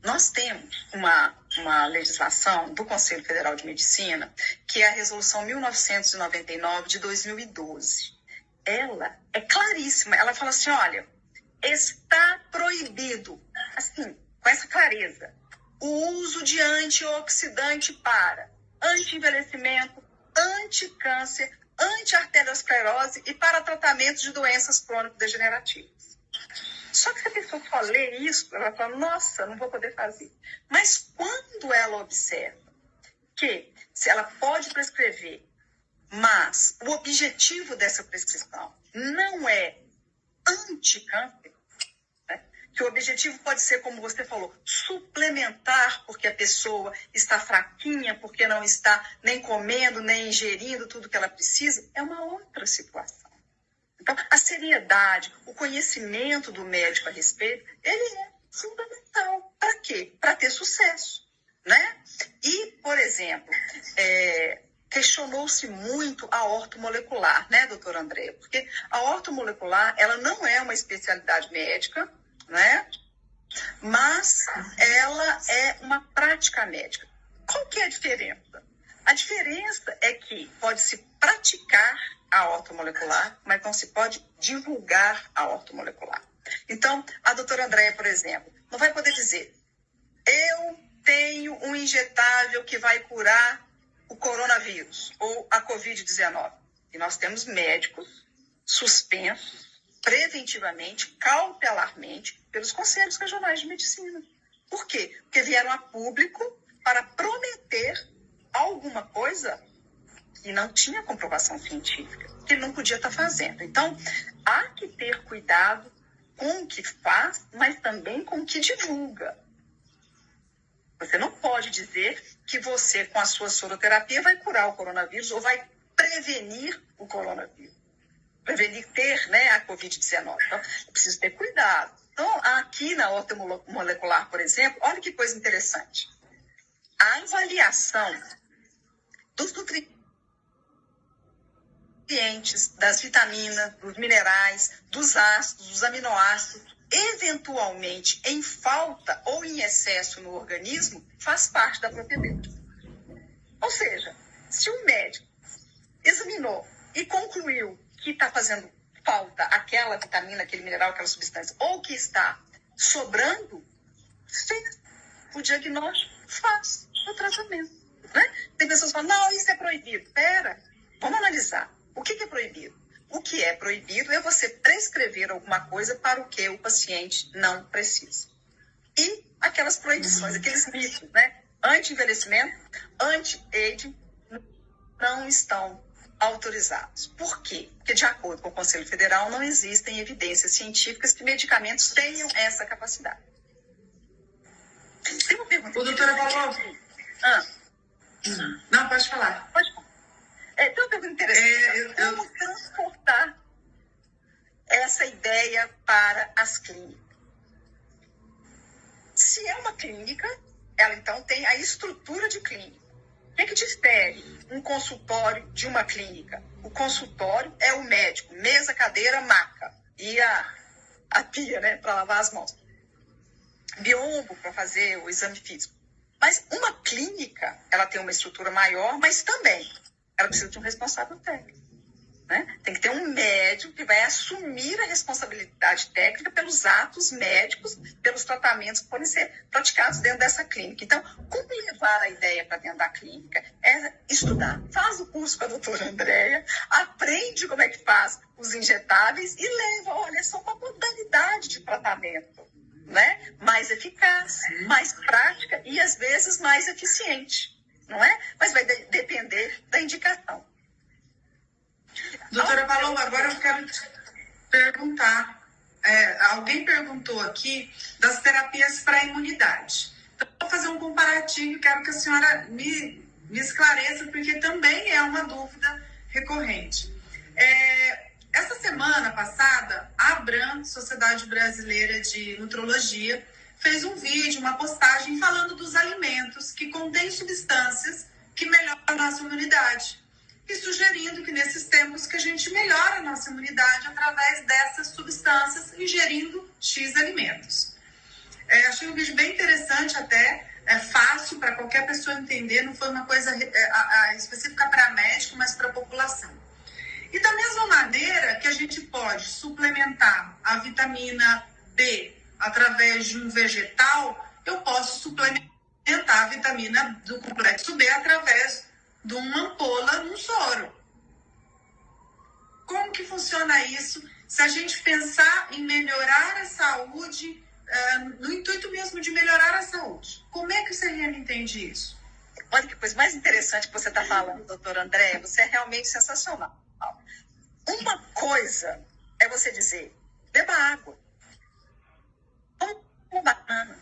Nós temos uma legislação do Conselho Federal de Medicina, que é a Resolução 1999 de 2012. Ela é claríssima. Ela fala assim, olha, está proibido, assim, com essa clareza, o uso de antioxidante para anti-envelhecimento, anti-câncer, anti-arteriosclerose e para tratamento de doenças crônico-degenerativas. Só que se a pessoa só lê isso, ela fala, nossa, não vou poder fazer. Mas quando ela observa que se ela pode prescrever, mas o objetivo dessa prescrição não é anti-câncer, né? Que o objetivo pode ser, como você falou, suplementar porque a pessoa está fraquinha, porque não está nem comendo, nem ingerindo tudo que ela precisa, é uma outra situação. Então, a seriedade, o conhecimento do médico a respeito, ele é fundamental. Para quê? Para ter sucesso, né? E, por exemplo, questionou-se muito a ortomolecular, né, doutora Andréa? Porque a ortomolecular, ela não é uma especialidade médica, né? Mas ela é uma prática médica. Qual que é a diferença? A diferença é que pode-se praticar a ortomolecular, mas não se pode divulgar a ortomolecular. Então, a doutora Andréa, por exemplo, não vai poder dizer, eu tenho um injetável que vai curar o coronavírus ou a Covid-19. E nós temos médicos suspensos preventivamente, cautelarmente, pelos conselhos regionais de medicina. Por quê? Porque vieram a público para prometer alguma coisa que não tinha comprovação científica, que ele não podia estar fazendo. Então, há que ter cuidado com o que faz, mas também com o que divulga. Você não pode dizer que você, com a sua soroterapia, vai curar o coronavírus ou vai prevenir o coronavírus. Prevenir ter, né, a Covid-19. Então, eu preciso ter cuidado. Então, aqui na ortomolecular, por exemplo, olha que coisa interessante. A avaliação dos nutrientes, das vitaminas, dos minerais, dos ácidos, dos aminoácidos, eventualmente em falta ou em excesso no organismo, faz parte da propriedade. Ou seja, se o médico examinou e concluiu que está fazendo falta aquela vitamina, aquele mineral, aquela substância, ou que está sobrando, fez o diagnóstico, faz o tratamento. Né? Tem pessoas que falam, não, isso é proibido. Pera, vamos analisar. O que é proibido? O que é proibido é você prescrever alguma coisa para o que o paciente não precisa. E aquelas proibições, aqueles mitos, né? Anti-envelhecimento, anti-aging, não estão autorizados. Por quê? Porque, de acordo com o Conselho Federal, não existem evidências científicas que medicamentos tenham essa capacidade. Tem uma pergunta. O doutora falou. Não, pode falar. Pode falar. Tem uma pergunta interessante. Como transportar essa ideia para as clínicas? Se é uma clínica, ela então tem a estrutura de clínica. O que difere um consultório de uma clínica? O consultório é o médico, mesa, cadeira, maca e a pia, né, para lavar as mãos. Biombo para fazer o exame físico. Mas uma clínica, ela tem uma estrutura maior, mas também ela precisa de um responsável técnico. Né? Tem que ter um médico que vai assumir a responsabilidade técnica pelos atos médicos, pelos tratamentos que podem ser praticados dentro dessa clínica. Então, como levar a ideia para dentro da clínica? É estudar. Faz o curso com a doutora Andréia, aprende como é que faz os injetáveis e leva, olha, só uma modalidade de tratamento, né? Mais eficaz, mais prática e, às vezes, mais eficiente, não é? Mas vai depender da indicação. Doutora Paloma, agora eu quero te perguntar. Alguém perguntou aqui das terapias para a imunidade. Então, vou fazer um comparativo e quero que a senhora me esclareça, porque também é uma dúvida recorrente. Essa semana passada, a ABRAM, Sociedade Brasileira de Nutrologia, fez um vídeo, uma postagem falando dos alimentos que contêm substâncias que melhoram a nossa imunidade. E sugerindo que nesses tempos que a gente melhora a nossa imunidade através dessas substâncias, ingerindo X alimentos. Achei um vídeo bem interessante até, fácil para qualquer pessoa entender, não foi uma coisa específica para médico, mas para a população. E da mesma maneira que a gente pode suplementar a vitamina B através de um vegetal, eu posso suplementar a vitamina do complexo B através de uma ampola num soro. Como que funciona isso? Se a gente pensar em melhorar a saúde, no intuito mesmo de melhorar a saúde, como é que você entende isso? Olha que coisa mais interessante que você está falando, doutora Andréia. Você é realmente sensacional. Uma coisa é você dizer, beba água, como uma banana,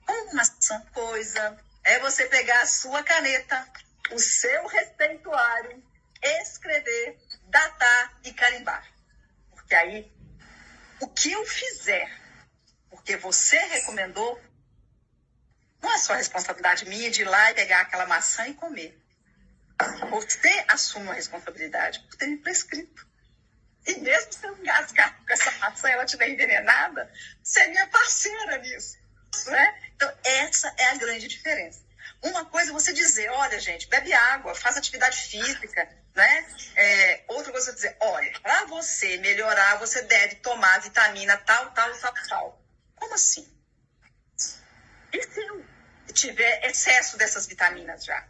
como uma maçã. Coisa é você pegar a sua caneta, o seu receituário, escrever, datar e carimbar. Porque aí, o que eu fizer, porque você recomendou, não é só responsabilidade minha de ir lá e pegar aquela maçã e comer. Você assume a responsabilidade por ter me prescrito. E mesmo se eu engasgar com essa maçã e ela estiver envenenada, você é minha parceira nisso. Né? Então, essa é a grande diferença. Uma coisa é você dizer, olha, gente, bebe água, faz atividade física, né? Outra coisa é dizer, olha, para você melhorar, você deve tomar vitamina tal, tal, tal, tal. Como assim? E se eu tiver excesso dessas vitaminas já?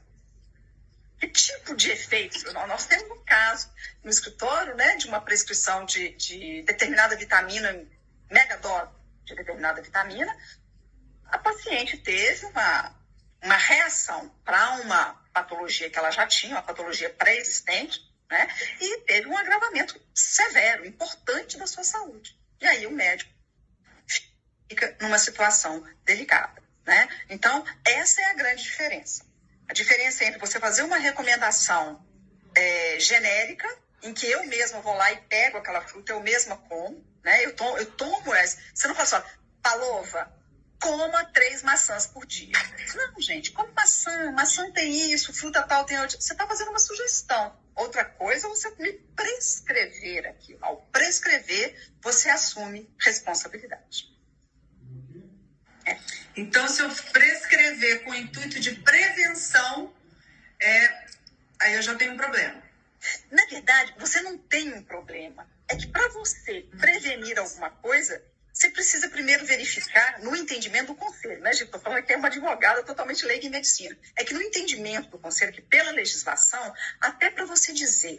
Que tipo de efeito? Nós temos um caso no escritório, né, de uma prescrição de determinada vitamina, megadose de determinada vitamina. A paciente teve uma reação para uma patologia que ela já tinha, uma patologia pré-existente, né, e teve um agravamento severo, importante da sua saúde. E aí o médico fica numa situação delicada, né? Então, essa é a grande diferença. A diferença entre você fazer uma recomendação genérica, em que eu mesma vou lá e pego aquela fruta, eu mesma como, né? Eu tomo essa. Você não fala só, Palova, coma 3 maçãs por dia. Não, gente, come maçã tem isso, fruta tal tem outro. Você está fazendo uma sugestão. Outra coisa é você me prescrever aquilo. Ao prescrever, você assume responsabilidade. Então, se eu prescrever com o intuito de prevenção, aí eu já tenho um problema. Na verdade, você não tem um problema. É que para você prevenir alguma coisa, você precisa primeiro verificar no entendimento do conselho, né, gente? Estou falando que é uma advogada totalmente leiga em medicina. É que no entendimento do conselho, que pela legislação, até para você dizer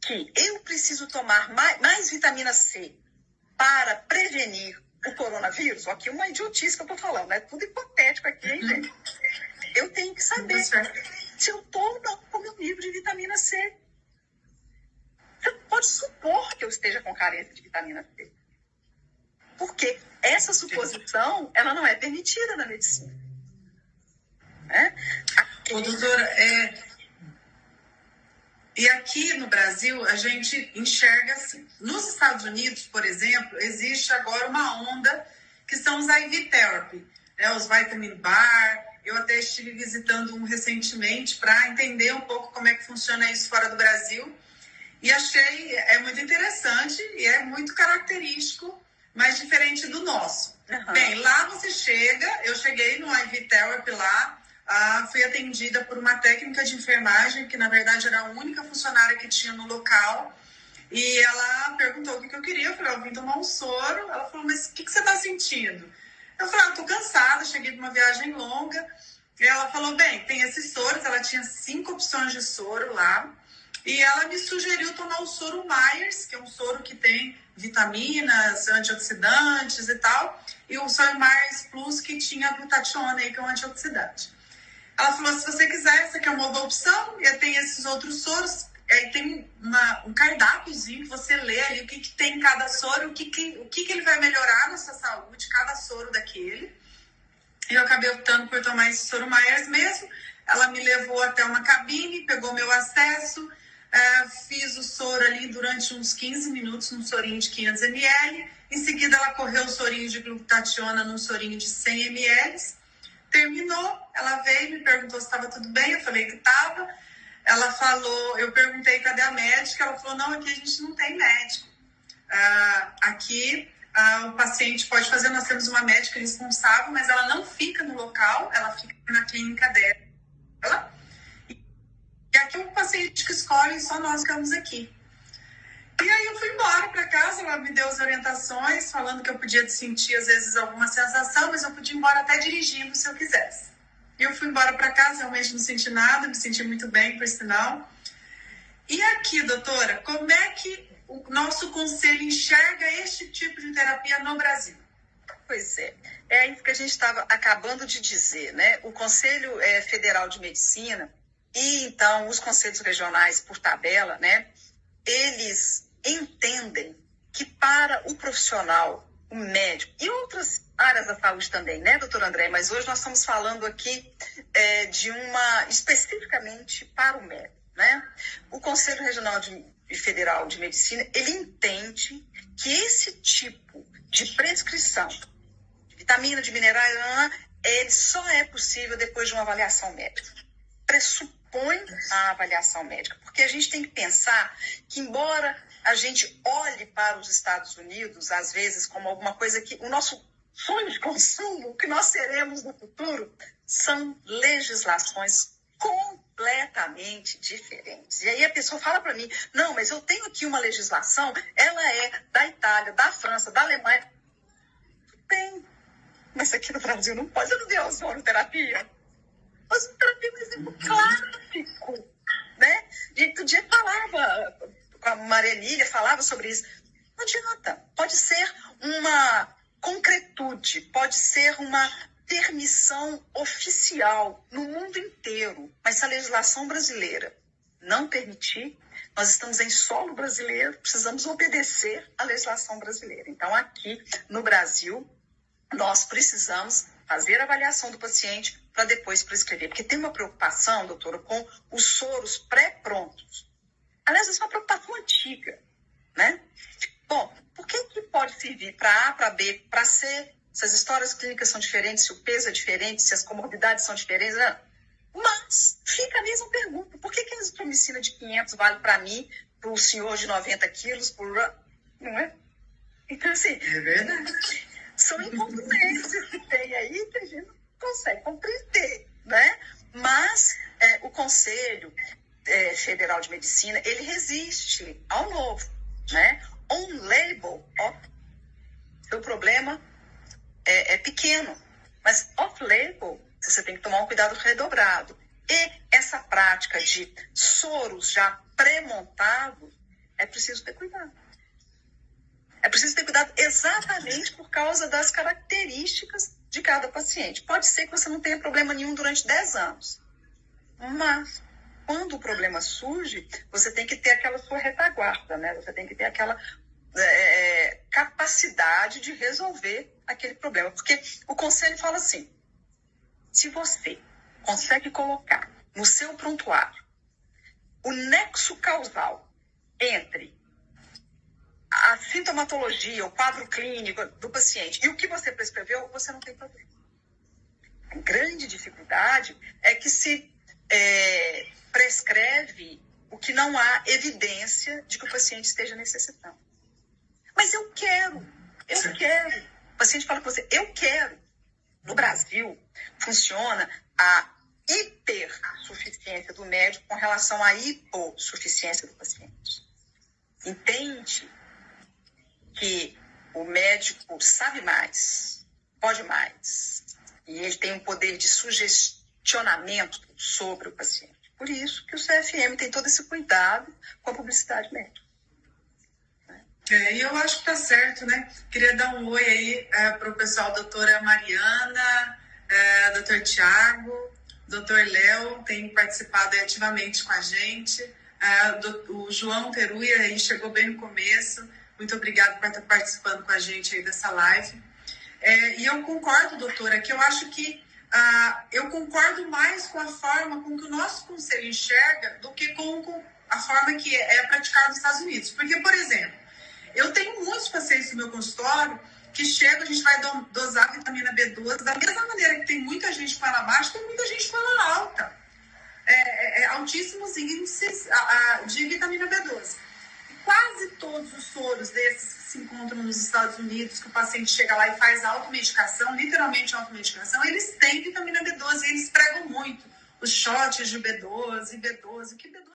que eu preciso tomar mais vitamina C para prevenir o coronavírus, aqui uma idiotice que eu estou falando, é tudo hipotético aqui, hein, gente? Eu tenho que saber se eu estou ou não com o meu nível de vitamina C. Você pode supor que eu esteja com carência de vitamina C. Porque essa suposição, ela não é permitida na medicina. Né? Ô, doutora, e aqui no Brasil, a gente enxerga assim. Nos Estados Unidos, por exemplo, existe agora uma onda que são os IV Therapy, né? Os Vitamin Bar. Eu até estive visitando um recentemente para entender um pouco como é que funciona isso fora do Brasil. E achei muito interessante e é muito característico, mas diferente do nosso. Uhum. Bem, lá você chega, eu cheguei no IV Therapy lá, fui atendida por uma técnica de enfermagem, que na verdade era a única funcionária que tinha no local, e ela perguntou o que eu queria. Eu falei, eu vim tomar um soro. Ela falou, mas o que você está sentindo? Eu falei, eu tô cansada, cheguei de uma viagem longa. E ela falou, bem, tem esses soros, ela tinha 5 opções de soro lá, e ela me sugeriu tomar o soro Myers, que é um soro que tem vitaminas, antioxidantes e tal, e o soro Myers Plus, que tinha glutationa, que é um antioxidante. Ela falou, se você quiser, essa aqui é uma boa opção, e tem esses outros soros, aí tem um cardápiozinho que você lê ali o que tem em cada soro, o que ele vai melhorar na sua saúde, cada soro daquele. E eu acabei optando por tomar esse soro Myers mesmo. Ela me levou até uma cabine, pegou meu acesso, fiz o soro ali durante uns 15 minutos num sorinho de 500 ml. Em seguida, ela correu o sorinho de glutationa num sorinho de 100 ml. Terminou, ela veio, me perguntou se estava tudo bem, eu falei que estava. Ela falou, eu perguntei cadê a médica, ela falou, não, aqui a gente não tem médico. Aqui o paciente pode fazer, nós temos uma médica responsável, mas ela não fica no local, ela fica na clínica dela. E aqui o paciente que escolhe, só nós ficamos aqui. E aí eu fui embora para casa, ela me deu as orientações, falando que eu podia sentir às vezes alguma sensação, mas eu podia ir embora até dirigindo se eu quisesse. E eu fui embora para casa, realmente não senti nada, me senti muito bem, por sinal. E aqui, doutora, como é que o nosso conselho enxerga este tipo de terapia no Brasil? Pois é isso que a gente estava acabando de dizer, né? O Conselho Federal de Medicina e, então, os conselhos regionais, por tabela, né? Eles entendem que para o profissional, o médico e outras áreas da saúde também, né, doutor André? Mas hoje nós estamos falando aqui especificamente para o médico, né? O Conselho Regional e Federal de Medicina, ele entende que esse tipo de prescrição de vitamina, de minerais, ele só é possível depois de uma avaliação médica. Pressupõe a avaliação médica, porque a gente tem que pensar que, embora a gente olhe para os Estados Unidos, às vezes, como alguma coisa que o nosso sonho de consumo, o que nós seremos no futuro, são legislações completamente diferentes. E aí a pessoa fala para mim, não, mas eu tenho aqui uma legislação, ela é da Itália, da França, da Alemanha. Tem, mas aqui no Brasil não pode. Você não vê a ozonoterapia? A ozonoterapia é um exemplo clássico, né? E outro dia falava, com a Maria Lília, falava sobre isso. Não adianta. Pode ser uma concretude, pode ser uma permissão oficial no mundo inteiro, mas se a legislação brasileira não permitir, nós estamos em solo brasileiro, precisamos obedecer à legislação brasileira. Então, aqui no Brasil, nós precisamos fazer a avaliação do paciente para depois prescrever, porque tem uma preocupação, doutora, com os soros pré-prontos. Aliás, essa é uma preocupação antiga, né? Bom, por que pode servir para A, para B, para C? Se as histórias clínicas são diferentes, se o peso é diferente, se as comorbidades são diferentes, né? Mas fica a mesma pergunta. Por que a azitromicina de 500 vale para mim, para o senhor de 90 quilos, não é? Então, assim, é verdade. São incongruências que tem aí que a gente não consegue compreender, né? Mas o Conselho Federal de Medicina, ele resiste ao novo, né? On-label, seu problema é pequeno, mas off-label você tem que tomar um cuidado redobrado. E essa prática de soros já pré-montados, é preciso ter cuidado. É preciso ter cuidado exatamente por causa das características de cada paciente. Pode ser que você não tenha problema nenhum durante 10 anos, mas quando o problema surge, você tem que ter aquela sua retaguarda, né? Você tem que ter aquela capacidade de resolver aquele problema. Porque o conselho fala assim, se você consegue colocar no seu prontuário o nexo causal entre a sintomatologia, o quadro clínico do paciente e o que você prescreveu, você não tem problema. A grande dificuldade é que se prescreve o que não há evidência de que o paciente esteja necessitando. Mas eu quero. O paciente fala com você, eu quero. No Brasil, funciona a hipersuficiência do médico com relação à hipossuficiência do paciente. Entende que o médico sabe mais, pode mais, e ele tem um poder de sugestionamento sobre o paciente. Por isso que o CFM tem todo esse cuidado com a publicidade médica. E eu acho que tá certo, né? Queria dar um oi aí para o pessoal, doutora Mariana, doutor Tiago, doutor Léo, tem participado ativamente com a gente. O João Teruia aí chegou bem no começo. Muito obrigada por estar participando com a gente aí dessa live. E eu concordo, doutora, que eu acho que eu concordo mais com a forma com que o nosso conselho enxerga do que com a forma que é praticada nos Estados Unidos. Porque, por exemplo, eu tenho muitos pacientes no meu consultório que chegam, a gente vai dosar vitamina B12 da mesma maneira que tem muita gente com ela baixa, tem muita gente com ela alta. Altíssimos índices de vitamina B12. Quase todos os soros desses que se encontram nos Estados Unidos, que o paciente chega lá e faz automedicação, literalmente automedicação, eles têm vitamina B12 e eles pregam muito os shots de B12, que B12